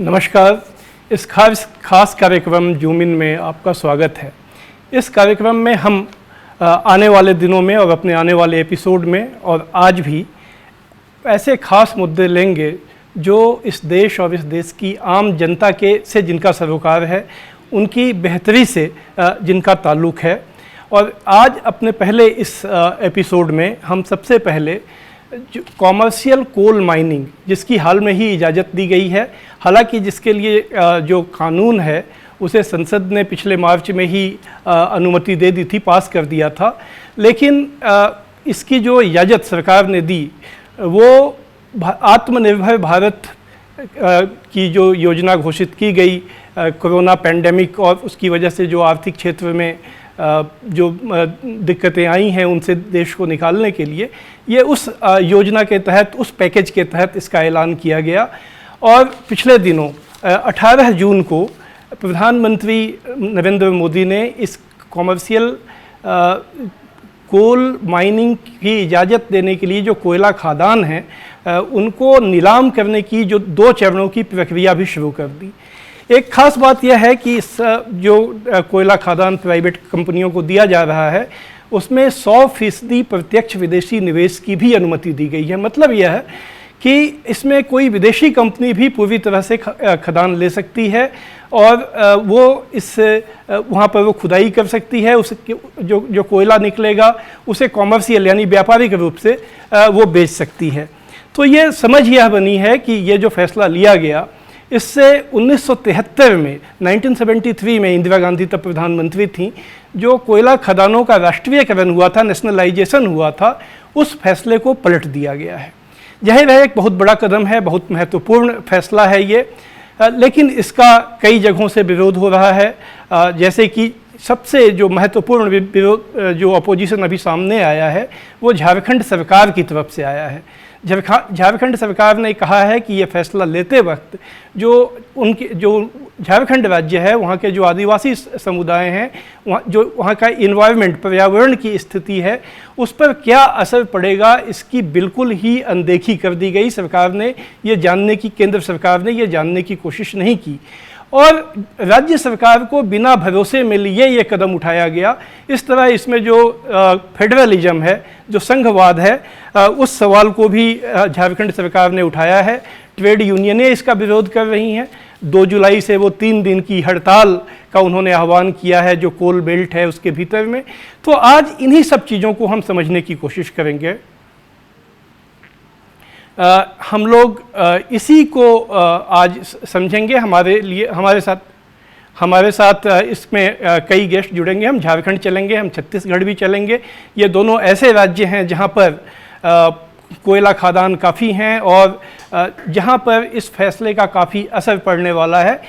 नमस्कार। इस खास कार्यक्रम जूम इन में आपका स्वागत है। इस कार्यक्रम में हम आने वाले दिनों में और अपने आने वाले एपिसोड में और आज भी ऐसे खास मुद्दे लेंगे जो इस देश और इस देश की आम जनता के से जिनका सरोकार है, उनकी बेहतरी से जिनका ताल्लुक़ है। और आज अपने पहले इस एपिसोड में हम सबसे पहले जो कॉमर्शियल कोल माइनिंग, जिसकी हाल में ही इजाज़त दी गई है, हालांकि जिसके लिए जो कानून है उसे संसद ने पिछले मार्च में ही अनुमति दे दी थी, पास कर दिया था, लेकिन इसकी जो इजाज़त सरकार ने दी वो आत्मनिर्भर भारत की जो योजना घोषित की गई कोरोना पैंडेमिक और उसकी वजह से जो आर्थिक क्षेत्र में जो दिक्कतें आई हैं उनसे देश को निकालने के लिए, ये उस योजना के तहत, उस पैकेज के तहत इसका ऐलान किया गया। और पिछले दिनों 18 जून को प्रधानमंत्री नरेंद्र मोदी ने इस कॉमर्शियल कोल माइनिंग की इजाज़त देने के लिए जो कोयला खदान हैं उनको नीलाम करने की जो 2 चरणों की प्रक्रिया भी शुरू कर दी। एक खास बात यह है कि इस जो कोयला खदान प्राइवेट कंपनियों को दिया जा रहा है उसमें 100% प्रत्यक्ष विदेशी निवेश की भी अनुमति दी गई है। मतलब यह है कि इसमें कोई विदेशी कंपनी भी पूरी तरह से खदान ले सकती है और वो इस वहाँ पर वो खुदाई कर सकती है। उस जो कोयला निकलेगा उसे कॉमर्शियल यानी व्यापारिक रूप से वो बेच सकती है। तो ये समझ यह बनी है कि ये जो फैसला लिया गया, इससे 1973 में 1973 में इंदिरा गांधी तब प्रधानमंत्री थीं, जो कोयला खदानों का राष्ट्रीयकरण हुआ था, नेशनलाइजेशन हुआ था, उस फैसले को पलट दिया गया है। जाहिर है एक बहुत बड़ा कदम है, बहुत महत्वपूर्ण फैसला है ये, लेकिन इसका कई जगहों से विरोध हो रहा है। जैसे कि सबसे जो महत्वपूर्ण विरोध जो अपोजिशन अभी सामने आया है वो झारखंड सरकार की तरफ से आया है। झारखंड सरकार ने कहा है कि ये फैसला लेते वक्त जो झारखंड राज्य है, वहाँ के जो आदिवासी समुदाय हैं, वहाँ का इन्वायरमेंट, पर्यावरण की स्थिति है, उस पर क्या असर पड़ेगा, इसकी बिल्कुल ही अनदेखी कर दी गई। सरकार ने ये जानने की, केंद्र सरकार ने ये जानने की कोशिश नहीं की और राज्य सरकार को बिना भरोसे में लिए ये कदम उठाया गया। इस तरह इसमें जो फेडरलिज्म है, जो संघवाद है, उस सवाल को भी झारखंड सरकार ने उठाया है। ट्रेड यूनियनें इसका विरोध कर रही हैं। 2 जुलाई से वो 3 दिन की हड़ताल का उन्होंने आह्वान किया है जो कोल बेल्ट है उसके भीतर में। तो आज इन्हीं सब चीज़ों को हम समझने की कोशिश करेंगे। हम लोग इसी को आज समझेंगे। हमारे साथ इसमें कई गेस्ट जुड़ेंगे। हम झारखंड चलेंगे, हम छत्तीसगढ़ भी चलेंगे। ये दोनों ऐसे राज्य हैं जहाँ पर कोयला खदान काफ़ी हैं और जहाँ पर इस फैसले का काफ़ी असर पड़ने वाला है।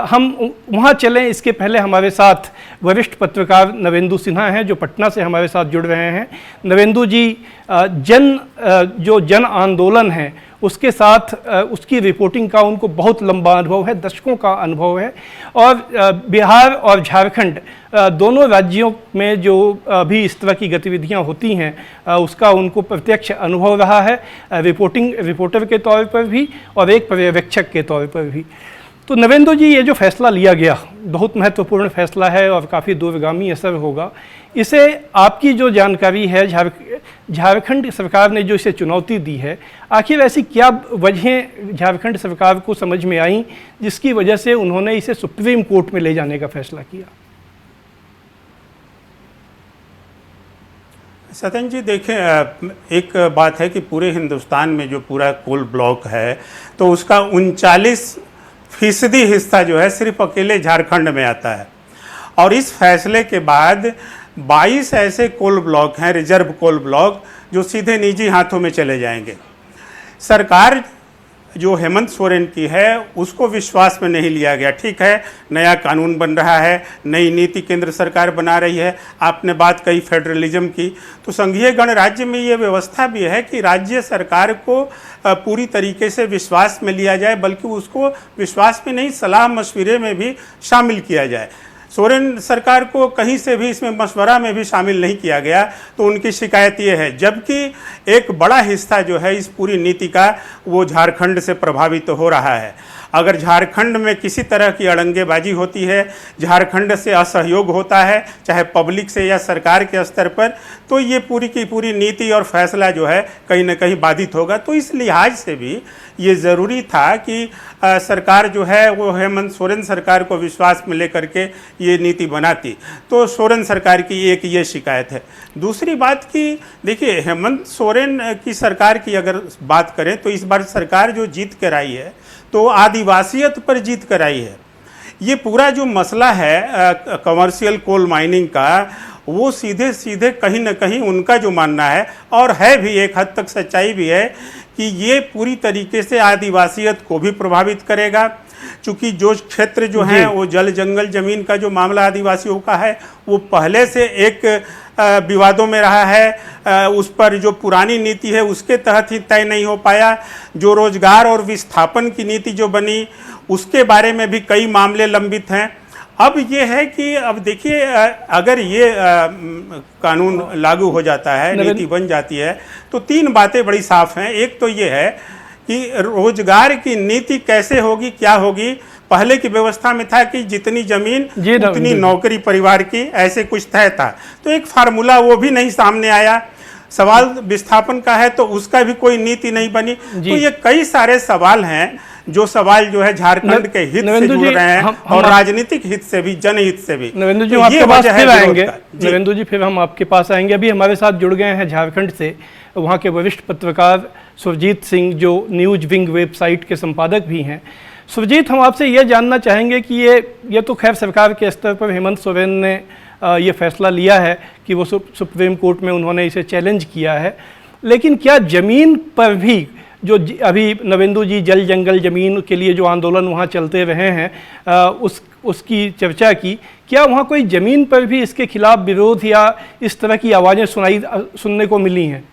हम वहाँ चलें, इसके पहले हमारे साथ वरिष्ठ पत्रकार नवेंदु सिन्हा हैं जो पटना से हमारे साथ जुड़ रहे हैं। नवेंदु जी जो जन आंदोलन है उसके साथ उसकी रिपोर्टिंग का उनको बहुत लंबा अनुभव है, दशकों का अनुभव है। और बिहार और झारखंड दोनों राज्यों में जो भी इस तरह की गतिविधियां होती हैं उसका उनको प्रत्यक्ष अनुभव रहा है, रिपोर्टर के तौर पर भी और एक पर्यवेक्षक के तौर पर भी। तो नवेंदु जी, ये जो फैसला लिया गया बहुत महत्वपूर्ण फैसला है और काफ़ी दूरगामी असर होगा। इसे आपकी जो जानकारी है, झारखंड सरकार ने जो इसे चुनौती दी है, आखिर ऐसी क्या वजहें झारखंड सरकार को समझ में आई जिसकी वजह से उन्होंने इसे सुप्रीम कोर्ट में ले जाने का फैसला किया? सत्यन जी, देखें, एक बात है कि पूरे हिंदुस्तान में जो पूरा कोल ब्लॉक है तो उसका 39% हिस्सा जो है सिर्फ अकेले झारखंड में आता है। और इस फैसले के बाद 22 ऐसे कोल ब्लॉक हैं, रिजर्व कोल ब्लॉक, जो सीधे निजी हाथों में चले जाएंगे। सरकार जो हेमंत सोरेन की है उसको विश्वास में नहीं लिया गया। ठीक है, नया कानून बन रहा है, नई नीति केंद्र सरकार बना रही है। आपने बात कही फेडरलिज्म की, तो संघीय गणराज्य में ये व्यवस्था भी है कि राज्य सरकार को पूरी तरीके से विश्वास में लिया जाए, बल्कि उसको विश्वास में नहीं, सलाह मशवरे में भी शामिल किया जाए। सोरेन सरकार को कहीं से भी इसमें मशवरा में भी शामिल नहीं किया गया, तो उनकी शिकायत ये है। जबकि एक बड़ा हिस्सा जो है इस पूरी नीति का वो झारखंड से प्रभावित हो रहा है। अगर झारखंड में किसी तरह की अड़ंगेबाजी होती है, झारखंड से असहयोग होता है, चाहे पब्लिक से या सरकार के स्तर पर, तो ये पूरी की पूरी नीति और फैसला जो है कहीं ना कहीं बाधित होगा। तो इस लिहाज से भी ये ज़रूरी था कि सरकार जो है वो हेमंत सोरेन सरकार को विश्वास में लेकर के ये नीति बनाती। तो सोरेन सरकार की एक ये शिकायत है। दूसरी बात कि देखिए, हेमंत सोरेन की सरकार की अगर बात करें तो इस बार सरकार जो जीत कर आई है तो आदिवासियत पर जीत कर आई है। ये पूरा जो मसला है कमर्शियल कोल माइनिंग का, वो सीधे सीधे कहीं ना कहीं उनका जो मानना है, और है भी एक हद तक सच्चाई भी है, कि ये पूरी तरीके से आदिवासियत को भी प्रभावित करेगा। चूँकि जो क्षेत्र जो है वो जल जंगल ज़मीन का जो मामला आदिवासियों का है वो पहले से एक विवादों में रहा है। उस पर जो पुरानी नीति है उसके तहत ही तय नहीं हो पाया। जो रोजगार और विस्थापन की नीति जो बनी उसके बारे में भी कई मामले लंबित हैं। अब ये है कि अब देखिए, अगर ये कानून लागू हो जाता है, नीति बन जाती है, तो तीन बातें बड़ी साफ हैं। एक तो ये है कि रोजगार की नीति कैसे होगी, क्या होगी। पहले की व्यवस्था में था कि जितनी जमीन उतनी नौकरी परिवार की, ऐसे कुछ तय था। तो एक फार्मूला वो भी नहीं सामने आया। सवाल विस्थापन का है तो उसका भी कोई नीति नहीं बनी। तो ये कई सारे सवाल हैं जो सवाल जो है झारखंड के हित से जुड़ रहे हैं और राजनीतिक हित से भी, जनहित से भी। नरेंद्र जी, आपके पास फिर आएंगे। नरेंद्र जी, फिर हम आपके पास आएंगे। अभी हमारे साथ जुड़ गए हैं झारखंड से वहाँ के वरिष्ठ पत्रकार सुरजीत सिंह, जो न्यूज विंग वेबसाइट के संपादक भी हैं। सुरजीत, हम आपसे ये जानना चाहेंगे कि ये तो खैर सरकार के स्तर पर हेमंत सोरेन ने ये फैसला लिया है कि वो सुप्रीम कोर्ट में उन्होंने इसे चैलेंज किया है, लेकिन क्या ज़मीन पर भी जो अभी नवेंदु जी जल जंगल ज़मीन के लिए जो आंदोलन वहाँ चलते रहे हैं उसकी चर्चा की, क्या वहाँ कोई ज़मीन पर भी इसके खिलाफ विरोध या इस तरह की आवाज़ें सुनने को मिली हैं?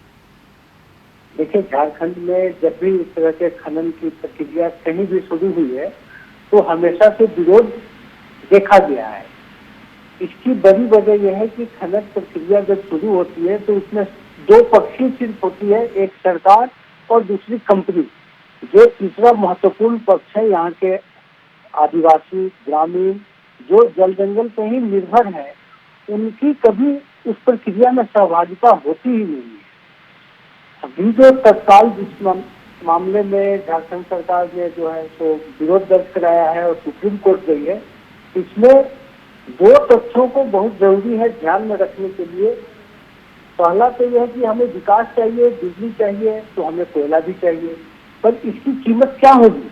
देखिए, झारखंड में जब भी इस तरह के खनन की प्रक्रिया कहीं भी शुरू हुई है तो हमेशा से विरोध देखा गया है। इसकी बड़ी वजह यह है कि खनन प्रक्रिया जब शुरू होती है तो उसमें दो पक्षी सिर्फ होती है, एक सरकार और दूसरी कंपनी। जो तीसरा महत्वपूर्ण पक्ष है यहाँ के आदिवासी ग्रामीण जो जल जंगल पर ही निर्भर है, उनकी कभी उस प्रक्रिया में सहभागिता होती ही नहीं है। अभी जो तत्काल जिस मामले में झारखंड सरकार ने जो है तो विरोध दर्ज कराया है और सुप्रीम कोर्ट गई है, इसमें दो तथ्यों को बहुत जरूरी है ध्यान में रखने के लिए। पहला तो यह है कि हमें विकास चाहिए, बिजली चाहिए, तो हमें कोयला भी चाहिए, पर इसकी कीमत क्या होगी?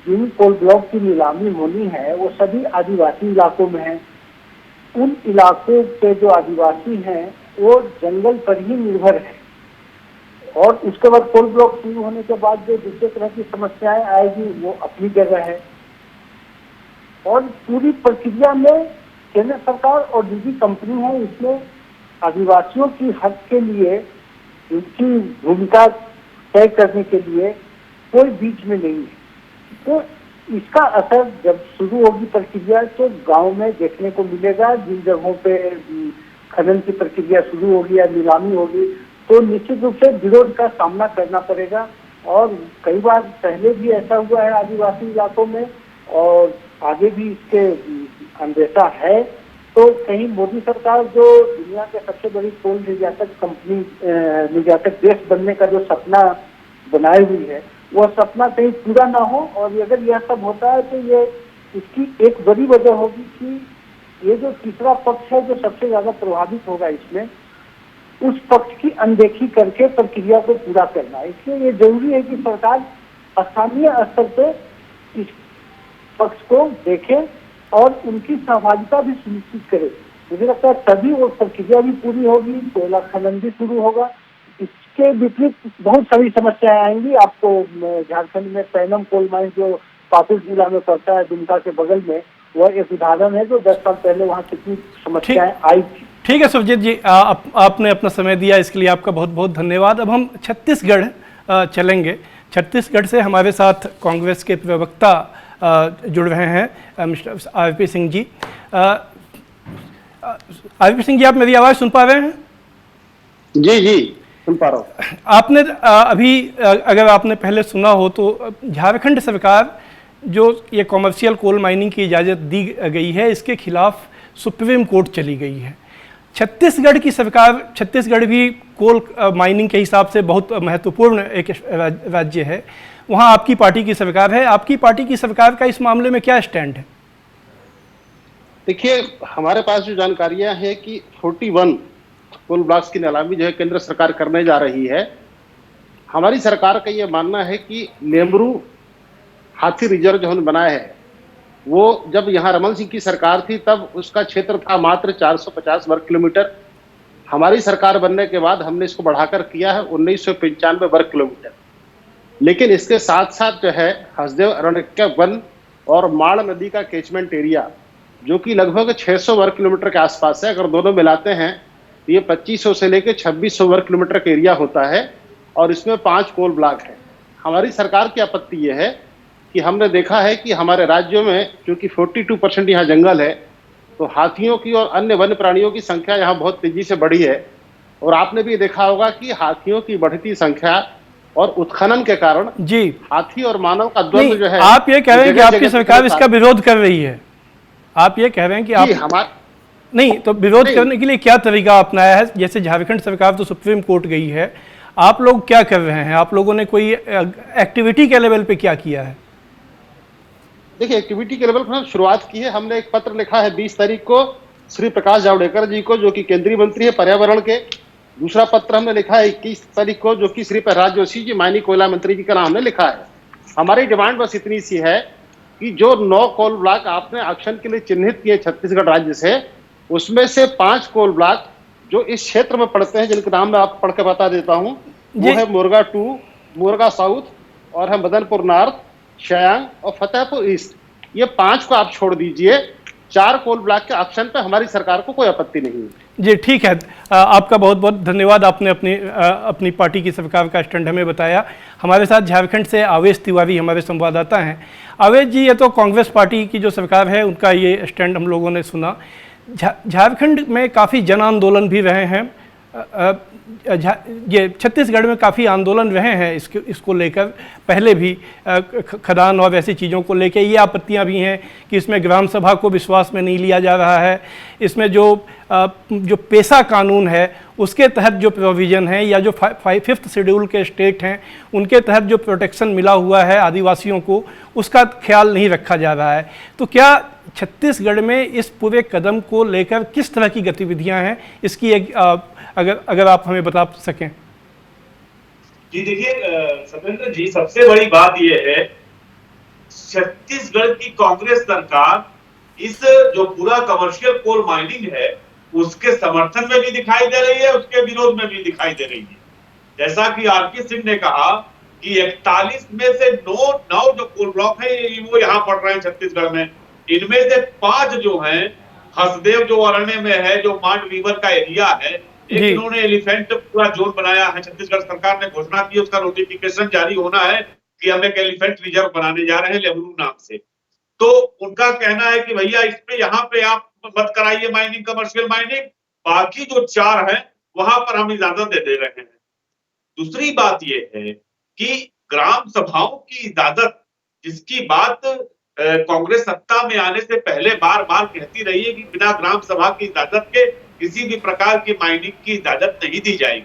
जिन कोल ब्लॉक की नीलामी होनी है वो सभी आदिवासी इलाकों में है। उन इलाकों के जो आदिवासी हैं वो जंगल पर ही निर्भर है, और उसके बाद कोल ब्लॉक शुरू होने के बाद जो दूसरे तरह की समस्याएं आएगी वो अपनी जगह है। और पूरी प्रक्रिया में केंद्र सरकार और निजी कंपनी है, इसमें आदिवासियों की हक के लिए, उनकी भूमिका तय करने के लिए कोई बीच में नहीं है। तो इसका असर जब शुरू होगी प्रक्रिया तो गांव में देखने को मिलेगा। जिन जगहों पे खनन की प्रक्रिया शुरू होगी या नीलामी होगी तो निश्चित रूप से विरोध का सामना करना पड़ेगा। और कई बार पहले भी ऐसा हुआ है आदिवासी इलाकों में, और आगे भी इसके अंदेशा है। तो कहीं मोदी सरकार जो दुनिया के सबसे बड़ी कोल निर्यातक कंपनी, निर्यातक देश बनने का जो सपना बनाई हुई है, वह सपना कहीं पूरा ना हो। और अगर यह सब होता है तो ये इसकी एक बड़ी वजह होगी कि ये जो तीसरा पक्ष है जो सबसे ज्यादा प्रभावित होगा इसमें, उस पक्ष की अनदेखी करके प्रक्रिया को पूरा करना। इसलिए ये जरूरी है कि सरकार स्थानीय स्तर पे इस पक्ष को देखे और उनकी सहभागिता भी सुनिश्चित करे। मुझे लगता है तभी वो प्रक्रिया भी पूरी होगी, कोयला खनन भी शुरू होगा। इसके विपरीत बहुत सारी समस्याएं आएंगी। आपको झारखंड में पैनम कोल माइन जो पाकुड़ जिला में पड़ता है, दुमका के बगल में, वह एक उदाहरण है जो 10 साल पहले वहाँ कितनी समस्याएं आई थी। ठीक है सुरजीत जी, आपने अपना समय दिया, इसके लिए आपका बहुत बहुत धन्यवाद। अब हम छत्तीसगढ़ चलेंगे। छत्तीसगढ़ से हमारे साथ कांग्रेस के प्रवक्ता जुड़ रहे हैं, mister RP Singh ji. RP Singh ji, आप मेरी आवाज़ सुन पा रहे हैं? जी जी, सुन पा रहा हूँ। आपने अभी अगर आपने पहले सुना हो तो झारखंड सरकार जो ये कॉमर्शियल कोल माइनिंग की इजाज़त दी गई है, इसके खिलाफ सुप्रीम कोर्ट चली गई है। छत्तीसगढ़ की सरकार, छत्तीसगढ़ भी कोल माइनिंग के हिसाब से बहुत महत्वपूर्ण एक राज्य है, वहाँ आपकी पार्टी की सरकार है। आपकी पार्टी की सरकार का इस मामले में क्या स्टैंड है? देखिए, हमारे पास जो जानकारियां हैं कि 41 कोल ब्लॉक्स की नीलामी जो है केंद्र सरकार करने जा रही है। हमारी सरकार का ये मानना है कि लेमरू हाथी रिजर्व जो हमने बनाया है, वो जब यहाँ रमन सिंह की सरकार थी तब उसका क्षेत्र था मात्र 450 वर्ग किलोमीटर। हमारी सरकार बनने के बाद हमने इसको बढ़ाकर किया है 1995 वर्ग किलोमीटर। लेकिन इसके साथ साथ जो है हसदेव अरण्य वन और माड़ नदी का कैचमेंट एरिया, जो कि लगभग 600 वर्ग किलोमीटर के आसपास है, अगर दोनों मिलाते हैं तो ये 2500 से लेकर 2600 वर्ग किलोमीटर का एरिया होता है और इसमें 5 कोल ब्लॉक है। हमारी सरकार की आपत्ति ये है कि हमने देखा है कि हमारे राज्यों में क्योंकि 42% यहाँ जंगल है, तो हाथियों की और अन्य वन्य प्राणियों की संख्या यहाँ बहुत तेजी से बढ़ी है। और आपने भी देखा होगा कि हाथियों की बढ़ती संख्या और उत्खनन के कारण जी हाथी और मानव का द्वंद्व जो है, आप ये कह रहे हैं कि आपकी सरकार इसका विरोध कर रही है? आप ये कह रहे हैं कि आप नहीं, तो विरोध करने के लिए क्या तरीका अपनाया है? जैसे झारखंड सरकार तो सुप्रीम कोर्ट गई है, आप लोग क्या कर रहे हैं? आप लोगों ने कोई एक्टिविटी के लेवल पे क्या किया है? देखिए, एक्टिविटी के लेवल पर हम शुरुआत की है। हमने एक पत्र लिखा है 20 तारीख को श्री प्रकाश जावड़ेकर जी को, जो कि केंद्रीय मंत्री है पर्यावरण के। दूसरा पत्र हमने लिखा है 21 तारीख को, जो कि श्री प्रहलाद जोशी जी माननीय कोयला मंत्री जी का नाम हमने लिखा है। हमारी डिमांड बस इतनी सी है कि जो 9 कोल ब्लॉक आपने ऑक्शन के लिए चिन्हित किए छत्तीसगढ़ राज्य से, उसमें से 5 कोल ब्लॉक जो इस क्षेत्र में पड़ते हैं, जिनके नाम मैं आपको पढ़ के बता देता हूँ, वो है मुर्गा 2, मुर्गा साउथ और है मदनपुर नॉर्थ, शयांग और फतेहपुर ईस्ट। ये 5 को आप छोड़ दीजिए। 4 कोल ब्लॉक के ऑक्शन पे हमारी सरकार को कोई आपत्ति नहीं है। जी ठीक है, आपका बहुत बहुत धन्यवाद। आपने अपनी पार्टी की सरकार का स्टैंड हमें बताया। हमारे साथ झारखंड से आवेश तिवारी हमारे संवाददाता हैं। आवेश जी, ये तो कांग्रेस पार्टी की जो सरकार है उनका ये स्टैंड हम लोगों ने सुना। झारखंड में काफ़ी जन आंदोलन भी रहे हैं, ये छत्तीसगढ़ में काफ़ी आंदोलन रहे हैं इसको लेकर, पहले भी खदान और ऐसी चीज़ों को लेकर। ये आपत्तियां भी हैं कि इसमें ग्राम सभा को विश्वास में नहीं लिया जा रहा है। इसमें जो पेशा कानून है उसके तहत जो प्रोविज़न है, या जो 5th शेड्यूल के स्टेट हैं उनके तहत जो प्रोटेक्शन मिला हुआ है आदिवासियों को, उसका ख्याल नहीं रखा जा रहा है। तो क्या छत्तीसगढ़ में इस पूरे कदम को लेकर किस तरह की गतिविधियां हैं, इसकी एक अगर आप हमें बता सकें। जी देखिए सत्येंद्र जी, सबसे बड़ी बात यह है, छत्तीसगढ़ की कांग्रेस सरकार इस जो पूरा कमर्शियल कोल माइनिंग है उसके समर्थन में भी दिखाई दे रही है, उसके विरोध में भी दिखाई दे रही है। जैसा कि आरपी सिंह ने कहा कि 41 में से 9 जो कोल ब्लॉक है वो यहाँ पड़ रहे हैं छत्तीसगढ़ में। इनमें से 5 जो हैं हसदेव जो अरण्य में है, जो मांड रिवर का एरिया है, एक इन्होंने एलिफेंट पूरा जोन बनाया है। छत्तीसगढ़ सरकार ने घोषणा की, उसका नोटिफिकेशन जारी होना है कि हम एक एलिफेंट रिजर्व बनाने जा रहे हैं लेमरू नाम से। तो उनका कहना है कि भैया इस पे यहाँ पे आप मत कराइए माइनिंग, कमर्शियल माइनिंग, बाकी जो 4 हैं वहां पर हम इजाजत दे रहे हैं। दूसरी बात यह है कि ग्राम सभाओं की इजाजत, जिसकी बात कांग्रेस सत्ता में आने से पहले बार बार कहती रही है कि बिना ग्राम सभा की इजाजत के किसी भी प्रकार की माइनिंग की इजाजत नहीं दी जाएगी।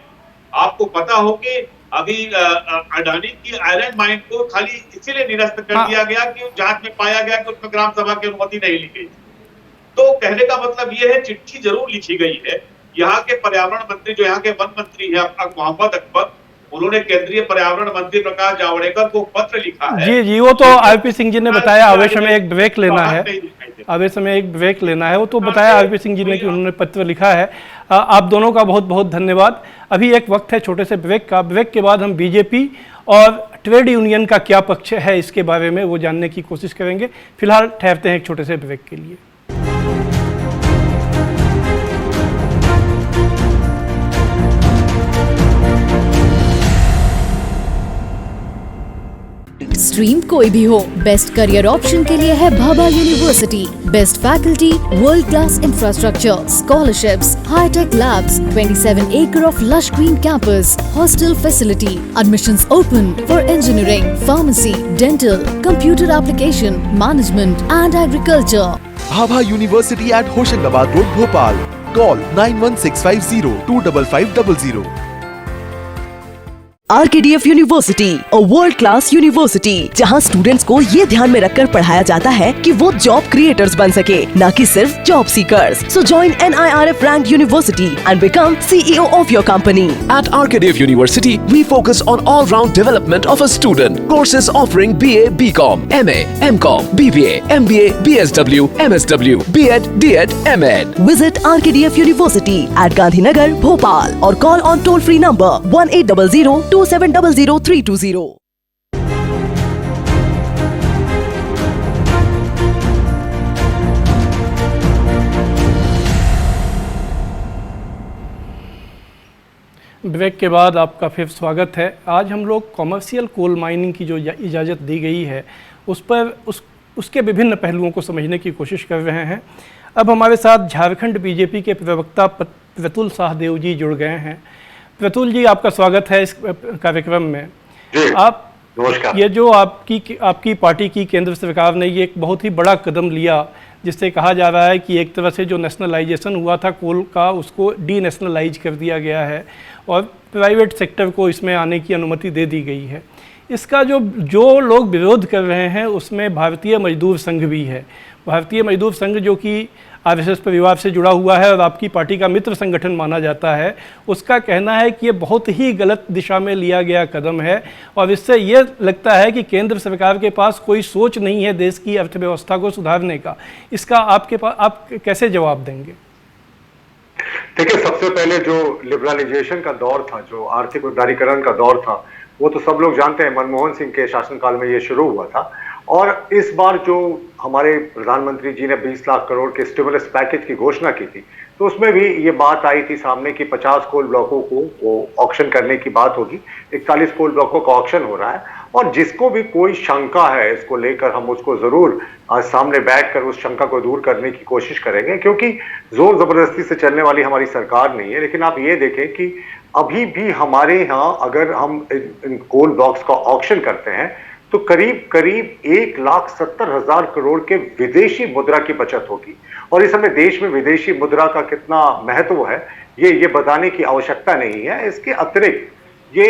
आपको पता हो कि अभी अडानी की आयरन माइन को खाली इसीलिए निरस्त कर दिया गया कि जांच में पाया गया कि उसमें ग्राम सभा की अनुमति नहीं ली गई। तो कहने का मतलब यह है, चिट्ठी जरूर लिखी गई है। यहाँ के पर्यावरण मंत्री, जो यहाँ के वन मंत्री है मोहम्मद अकबर, उन्होंने केंद्रीय पर्यावरण मंत्री प्रकाश जावड़ेकर को पत्र लिखा है। जी, वो तो आरपी सिंह जी ने बताया। आवेश में एक ब्रेक लेना है, आवेश में एक ब्रेक लेना है, वो तो बताया आरपी सिंह जी ने कि उन्होंने पत्र लिखा है। आप दोनों का बहुत बहुत धन्यवाद। अभी एक वक्त है छोटे से ब्रेक का। ब्रेक के बाद हम बीजेपी और ट्रेड यूनियन का क्या पक्ष है इसके बारे में वो जानने की कोशिश करेंगे। फिलहाल ठहरते हैं एक छोटे से ब्रेक के लिए। स्ट्रीम कोई भी हो, बेस्ट करियर ऑप्शन के लिए है Bhabha university. Best faculty, world class infrastructure, scholarships, hitech labs, 27 acre of lush green campus, hostel facility, admissions open for engineering, pharmacy, dental, computer application, management and agriculture. Bhabha University at Hoshiarabad Road, Bhopal. Call 91650 25500. RKDF university, a world class university, जहां students को ये ध्यान में रखकर पढ़ाया जाता है कि वो जॉब क्रिएटर्स बन सके, न कि सिर्फ job seekers. So join NIRF ranked university and become CEO of your company. At RKDF University, we focus on all-round development of a student. Courses offering BA, BCom, MA, MCom, BBA, MBA, BSW, MSW, B.Ed, D.Ed, M.Ed. Visit RKDF University at Gandhinagar, Bhopal or call on toll-free number 1800 2700 320. Break के बाद आपका फिर स्वागत है। आज हम लोग commercial coal mining की जो इजाज़त दी गई है उस पर उसके विभिन्न पहलुओं को समझने की कोशिश कर रहे हैं। अब हमारे साथ झारखंड बीजेपी के प्रवक्ता प्रतुल शाहदेव जी जुड़ गए हैं। प्रतुल जी, आपका स्वागत है इस कार्यक्रम में। आप नमस्कार। ये जो आपकी पार्टी की केंद्र सरकार ने ये एक बहुत ही बड़ा कदम लिया, जिससे कहा जा रहा है कि एक तरह से जो नेशनलाइजेशन हुआ था कोल का उसको डी नेशनलाइज कर दिया गया है और प्राइवेट सेक्टर को इसमें आने की अनुमति दे दी गई है। इसका जो लोग विरोध कर रहे हैं उसमें भारतीय मजदूर संघ भी है। भारतीय मजदूर संघ जो कि आरएसएस परिवार से जुड़ा हुआ है और आपकी पार्टी का मित्र संगठन माना जाता है, उसका कहना है कि ये बहुत ही गलत दिशा में लिया गया कदम है और इससे ये लगता है कि केंद्र सरकार के पास कोई सोच नहीं है देश की अर्थव्यवस्था को सुधारने का। इसका आप कैसे जवाब देंगे? देखिए, सबसे पहले जो लिबरलाइजेशन का दौर था, जो आर्थिक उदारीकरण का दौर था, वो तो सब लोग जानते हैं मनमोहन सिंह के शासनकाल में ये शुरू हुआ था। और इस बार जो हमारे प्रधानमंत्री जी ने 20 लाख करोड़ के स्टिमुलस पैकेज की घोषणा की थी, तो उसमें भी ये बात आई थी सामने कि 50 कोल ब्लॉकों को वो ऑक्शन करने की बात होगी। 41 कोल ब्लॉकों का ऑक्शन हो रहा है और जिसको भी कोई शंका है इसको लेकर हम उसको जरूर आज सामने बैठकर उस शंका को दूर करने की कोशिश करेंगे, क्योंकि जोर जबरदस्ती से चलने वाली हमारी सरकार नहीं है। लेकिन आप ये देखें कि अभी भी हमारे यहाँ अगर हम इन कोल ब्लॉक्स का ऑक्शन करते हैं तो करीब करीब 1,70,000 करोड़ के विदेशी मुद्रा की बचत होगी। और इस समय देश में विदेशी मुद्रा का कितना महत्व है ये बताने की आवश्यकता नहीं है। इसके अतिरिक्त ये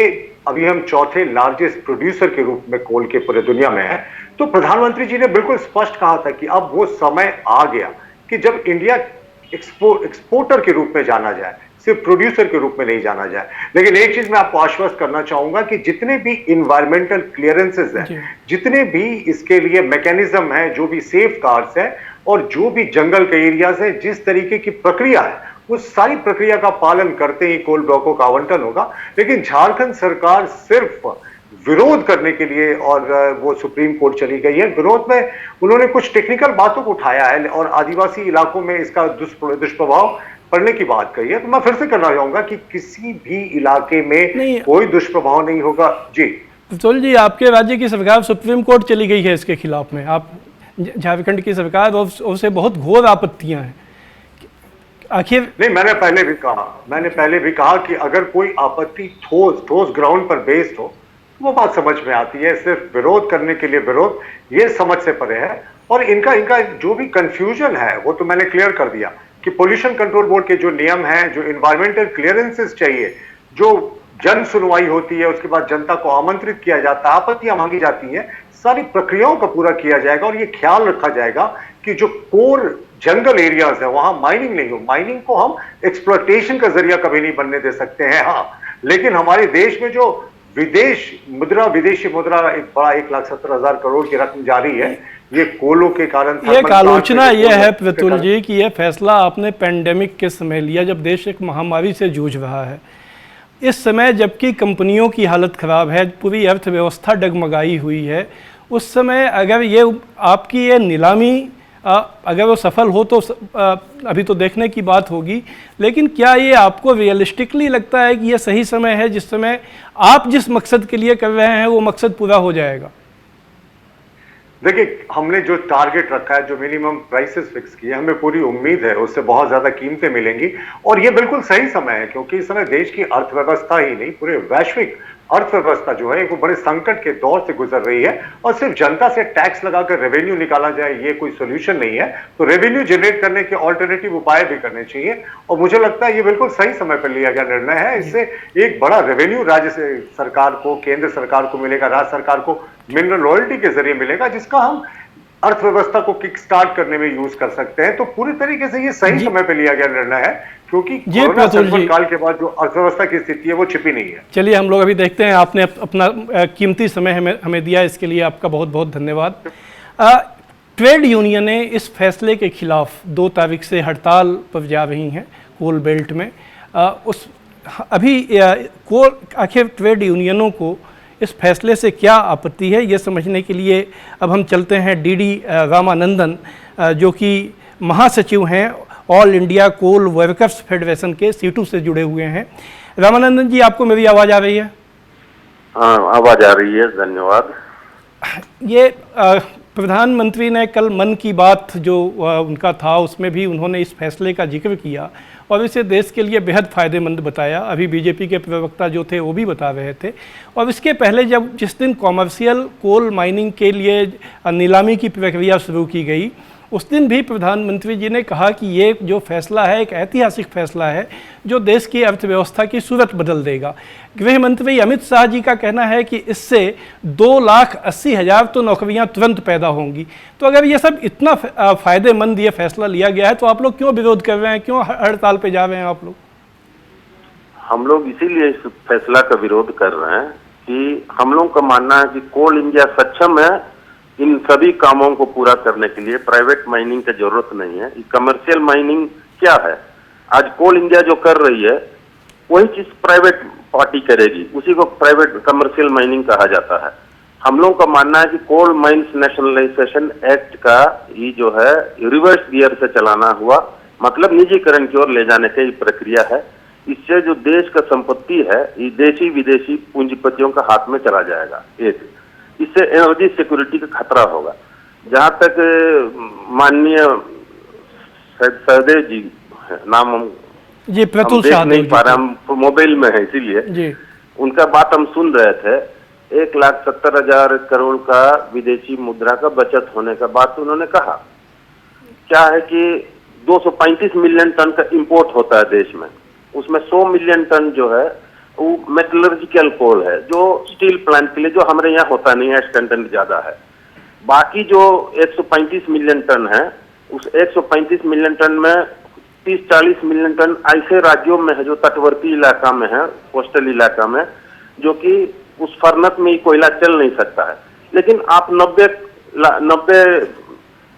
अभी हम चौथे लार्जेस्ट प्रोड्यूसर के रूप में कोल के पूरे दुनिया में है। तो प्रधानमंत्री जी ने बिल्कुल स्पष्ट कहा था कि अब वो समय आ गया कि जब इंडिया एक्सपोर्टर के रूप में जाना जाए, सिर्फ प्रोड्यूसर के रूप में नहीं जाना जाए। लेकिन एक चीज मैं आपको आश्वस्त करना चाहूंगा कि जितने भी इन्वायरमेंटल क्लियरेंसेस हैं, जितने भी इसके लिए मैकेनिज्म है, जो भी सेफ गार्ड्स है और जो भी जंगल के एरियाज है, जिस तरीके की प्रक्रिया है, उस सारी प्रक्रिया का पालन करते ही कोल ब्लॉकों का आवंटन होगा। लेकिन झारखंड सरकार सिर्फ विरोध करने के लिए और वो सुप्रीम कोर्ट चली गई है। विरोध में उन्होंने कुछ टेक्निकल बातों को उठाया है और आदिवासी इलाकों में इसका दुष्प्रभाव पड़ने की बात कही है। तो मैं फिर से करना चाहूंगा कि किसी भी इलाके में कोई दुष्प्रभाव नहीं होगा। जी प्रतुल जी, आपके राज्य की सरकार सुप्रीम कोर्ट चली गई है इसके खिलाफ में। आप झारखंड की सरकार और से बहुत घोर आपत्तियां हैं। आखिर नहीं, मैंने पहले भी कहा कि अगर कोई आपत्ति ठोस ग्राउंड पर बेस्ड हो वो बात समझ में आती है। सिर्फ विरोध करने के लिए विरोध, ये समझ से परे है। और इनका जो भी कंफ्यूजन है वो तो मैंने क्लियर कर दिया कि पोल्यूशन कंट्रोल बोर्ड के जो नियम हैं, जो इन्वायरमेंटल क्लियरेंसेस चाहिए, जो जन सुनवाई होती है, उसके बाद जनता को आमंत्रित किया जाता है, आपत्तियां मांगी जाती हैं, सारी प्रक्रियाओं का पूरा किया जाएगा। और ये ख्याल रखा जाएगा कि जो कोर जंगल एरियाज है वहां माइनिंग नहीं हो। माइनिंग को हम एक्सप्लॉयटेशन का जरिया कभी नहीं बनने दे सकते हैं। हाँ, लेकिन हमारे देश में जो विदेशी मुद्रा एक बड़ा 1,70,000 करोड़ की रकम जारी है, ये कोलों के कारण। एक आलोचना यह है प्रतुल जी कि यह फैसला आपने पेंडेमिक के समय लिया, जब देश एक महामारी से जूझ रहा है। इस समय जबकि कंपनियों की हालत खराब है, पूरी अर्थव्यवस्था डगमगाई हुई है, उस समय अगर ये आपकी ये नीलामी अगर वो सफल हो तो अभी तो देखने की बात होगी, लेकिन क्या ये आपको रियलिस्टिकली लगता है कि ये सही समय है जिस समय आप जिस मकसद के लिए कर रहे हैं वो मकसद पूरा हो जाएगा? देखिए, हमने जो टारगेट रखा है, जो मिनिमम प्राइसेस फिक्स किए, हमें पूरी उम्मीद है उससे बहुत ज्यादा कीमतें मिलेंगी। और ये बिल्कुल सही समय है, क्योंकि इस समय देश की अर्थव्यवस्था ही नहीं, पूरे वैश्विक अर्थव्यवस्था जो है वो बड़े संकट के दौर से गुजर रही है। और सिर्फ जनता से टैक्स लगाकर रेवेन्यू निकाला जाए ये कोई सोल्यूशन नहीं है। तो रेवेन्यू जनरेट करने के ऑल्टरनेटिव उपाय भी करने चाहिए। और मुझे लगता है ये बिल्कुल सही समय पर लिया गया निर्णय है। इससे एक बड़ा रेवेन्यू राज्य से सरकार को, केंद्र सरकार को मिलेगा, राज्य सरकार को मिनरल रॉयल्टी के जरिए मिलेगा, जिसका हम अर्थव्यवस्था को किक स्टार्ट करने में यूज कर सकते हैं। तो पूरी तरीके से ये सही समय पे लिया गया निर्णय है, क्योंकि कोरोना संकट काल के बाद जो अर्थव्यवस्था की स्थिति है वो छिपी नहीं है। चलिए हम लोग अभी देखते हैं, आपने अपना कीमती समय हमें दिया, इसके लिए आपका बहुत बहुत धन्यवाद। ट्रेड यूनियनें इस फैसले के खिलाफ 2 तारीख से हड़ताल पर जा रही हैं कोल बेल्ट में। आखिर ट्रेड यूनियनों को इस फैसले से क्या आपत्ति है, ये समझने के लिए अब हम चलते हैं डीडी रामानंदन, जो कि महासचिव हैं ऑल इंडिया कोल वर्कर्स फेडरेशन के सीटू से जुड़े हुए हैं। रामानंदन जी, आपको मेरी आवाज़ आ रही है? हाँ, आवाज़ आ रही है, धन्यवाद। ये प्रधानमंत्री ने कल मन की बात जो उनका था उसमें भी उन्होंने इस फैसले का जिक्र किया और इसे देश के लिए बेहद फ़ायदेमंद बताया। अभी बीजेपी के प्रवक्ता जो थे वो भी बता रहे थे। और इसके पहले जिस दिन कॉमर्शियल कोल माइनिंग के लिए नीलामी की प्रक्रिया शुरू की गई, उस दिन भी प्रधानमंत्री जी ने कहा कि ये जो फैसला है एक ऐतिहासिक फैसला है जो देश की अर्थव्यवस्था की सूरत बदल देगा। गृह मंत्री अमित शाह जी का कहना है कि इससे 2,80,000 तो नौकरियां तुरंत पैदा होंगी। तो अगर ये सब इतना फ़ायदेमंद ये फैसला लिया गया है तो आप लोग क्यों विरोध कर रहे हैं, क्यों हड़ताल पे जा रहे हैं आप लोग? हम लोग इसीलिए इस फैसला का विरोध कर रहे हैं कि हम लोग का मानना है कि कोल इंडिया सक्षम है इन सभी कामों को पूरा करने के लिए। प्राइवेट माइनिंग की जरूरत नहीं है। कमर्शियल माइनिंग क्या है? आज कोल इंडिया जो कर रही है वही चीज प्राइवेट पार्टी करेगी, उसी को प्राइवेट कमर्शियल माइनिंग कहा जाता है। हम लोग का मानना है कि कोल माइंस नेशनलाइजेशन एक्ट का ये जो है रिवर्स गियर से चलाना हुआ, मतलब निजीकरण की ओर ले जाने की प्रक्रिया है। इससे जो देश का संपत्ति है ये देशी विदेशी पूंजीपतियों का हाथ में चला जाएगा। एक इससे एनर्जी सिक्योरिटी का खतरा होगा। जहां तक माननीय सहदेव जी नाम हम जी प्रतुल देख नहीं पा रहे, हम मोबाइल में है इसीलिए उनका बात हम सुन रहे थे। 1,70,000 करोड़ का विदेशी मुद्रा का बचत होने का बात उन्होंने कहा। क्या है कि 235 मिलियन टन का इंपोर्ट होता है देश में, उसमें 100 मिलियन टन जो है वो मेटलर्जिकल कोल है जो स्टील प्लांट के लिए, जो हमारे यहाँ होता नहीं है, कंटेंट ज्यादा है। बाकी जो 135 मिलियन टन है उस 135 मिलियन टन में 30-40 मिलियन टन ऐसे राज्यों में है जो तटवर्ती इलाका में है, कोस्टल इलाका में, जो कि उस फर्नस में कोयला चल नहीं सकता है। लेकिन आप 90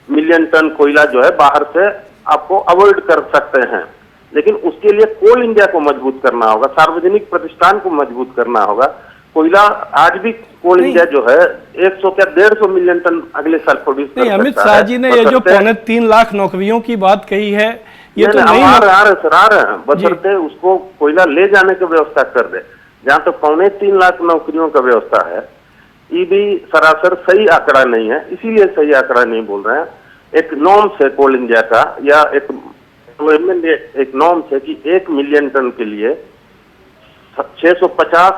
मिलियन टन कोयला जो है बाहर से आपको अवॉइड कर सकते हैं। लेकिन उसके लिए कोल इंडिया को मजबूत करना होगा, सार्वजनिक प्रतिष्ठान को मजबूत करना होगा। कोयला आज भी कोल इंडिया जो है 100 क्या 150 मिलियन टन अगले साल प्रोड्यूस कर सकता है। अमित शाह जी ने ये जो 3.25 लाख नौकरियों की बात कही है, ये तो नहीं आ रहे हैं, बशर्ते उसको कोयला ले जाने की व्यवस्था कर दे। जहाँ तक 3.25 लाख नौकरियों का व्यवस्था है, ये भी सरासर सही आंकड़ा नहीं है, इसीलिए सही आंकड़ा नहीं बोल रहे हैं। एक नॉर्म्स है कोल इंडिया का, या एक नॉर्म्स है कि 1 मिलियन टन के लिए 650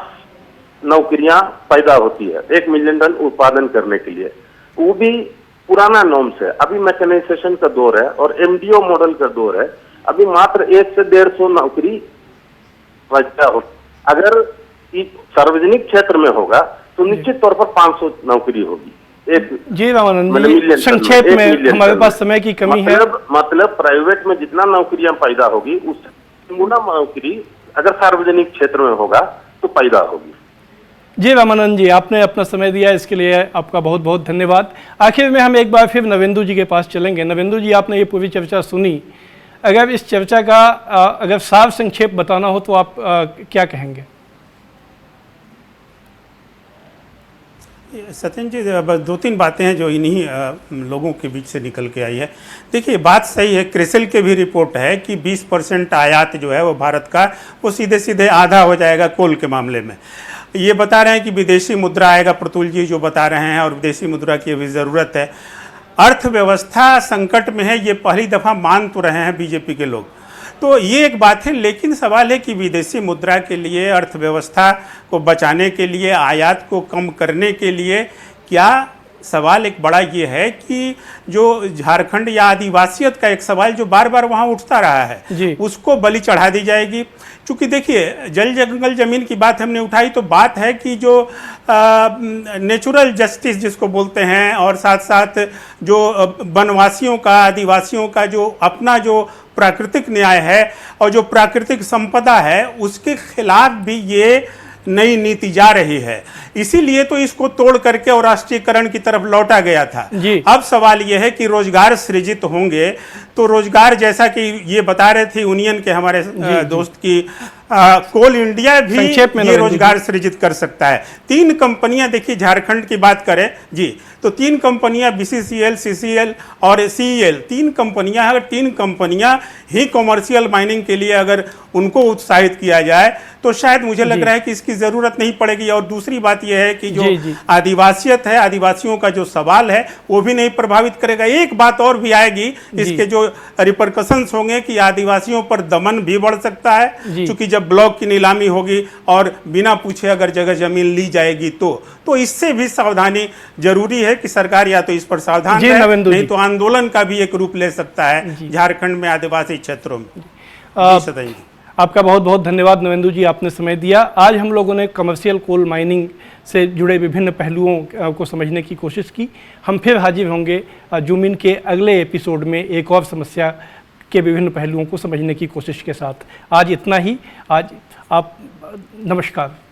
नौकरियां पैदा होती है 1 मिलियन टन उत्पादन करने के लिए। वो भी पुराना नॉर्म्स है, अभी मैकेनाइजेशन का दौर है और एमडीओ मॉडल का दौर है। अभी मात्र 1 से 150 नौकरी पैदा हो। अगर सार्वजनिक क्षेत्र में होगा तो निश्चित तौर पर 500 नौकरी होगी। जी रामानंद जी, संक्षेप में, हमारे पास समय की कमी है। मतलब प्राइवेट में जितना नौकरियां पैदा होगी उससे गुना नौकरी अगर सार्वजनिक क्षेत्र में होगा तो पैदा होगी। जी रामानंद जी, आपने अपना समय दिया, इसके लिए आपका बहुत बहुत धन्यवाद। आखिर में हम एक बार फिर नवेंदु जी के पास चलेंगे। नवेंदु जी, आपने ये पूरी चर्चा सुनी, अगर इस चर्चा का अगर सार संक्षेप बताना हो तो आप क्या कहेंगे? सचिन जी, बस 2-3 बातें हैं जो इन्हीं लोगों के बीच से निकल के आई है। देखिए, बात सही है, क्रिसिल की भी रिपोर्ट है कि 20% आयात जो है वो भारत का वो सीधे सीधे आधा हो जाएगा कोल के मामले में। ये बता रहे हैं कि विदेशी मुद्रा आएगा, प्रतुल जी जो बता रहे हैं, और विदेशी मुद्रा की अभी ज़रूरत है। अर्थव्यवस्था संकट में है, ये पहली दफ़ा मान तो रहे हैं बीजेपी के लोग, तो ये एक बात है। लेकिन सवाल है कि विदेशी मुद्रा के लिए, अर्थव्यवस्था को बचाने के लिए, आयात को कम करने के लिए क्या सवाल एक बड़ा ये है कि जो झारखंड या आदिवासियत का एक सवाल जो बार बार वहाँ उठता रहा है, उसको बलि चढ़ा दी जाएगी। क्योंकि देखिए, जल जंगल ज़मीन की बात हमने उठाई, तो बात है कि जो नेचुरल जस्टिस जिसको बोलते हैं, और साथ साथ जो वनवासियों का, आदिवासियों का जो अपना जो प्राकृतिक न्याय है और जो प्राकृतिक संपदा है, उसके खिलाफ भी ये नई नीति जा रही है। इसीलिए तो इसको तोड़ करके और राष्ट्रीयकरण की तरफ लौटा गया था। अब सवाल यह है कि रोजगार सृजित होंगे, तो रोजगार जैसा कि ये बता रहे थे यूनियन के हमारे दोस्त की, कोल इंडिया भी ये रोजगार सृजित कर सकता है। 3 कंपनियां, देखिए झारखंड की बात करें जी, तो 3 कंपनियां BCCL, CCL और CEL, 3 कंपनियां, अगर 3 कंपनियां ही कॉमर्शियल माइनिंग के लिए अगर उनको उत्साहित किया जाए तो शायद मुझे लग रहा है कि इसकी ज़रूरत नहीं पड़ेगी। और दूसरी बात यह है कि जो आदिवासियत है, आदिवासियों का जो सवाल है, वो भी नहीं प्रभावित करेगा। एक बात और भी आएगी, इसके जो रिपरकशंस होंगे कि आदिवासियों पर दमन भी बढ़ सकता है, क्योंकि जब ब्लॉक की नीलामी होगी और बिना पूछे अगर जगह जमीन ली जाएगी तो इससे भी सावधानी जरूरी है कि सरकार या तो इस पर सावधान रहे, नहीं तो आंदोलन का भी एक रूप ले सकता है झारखंड में आदिवासी क्षेत्रों में। आपका बहुत बहुत धन्यवाद नवेंदु जी, आपने समय दिया। आज हम लोगों ने कमर्शियल कोल माइनिंग से जुड़े विभिन्न पहलुओं को समझने की कोशिश की। हम फिर हाजिर होंगे जूम इन के अगले एपिसोड में एक और समस्या के विभिन्न पहलुओं को समझने की कोशिश के साथ। आज इतना ही। आज आप नमस्कार।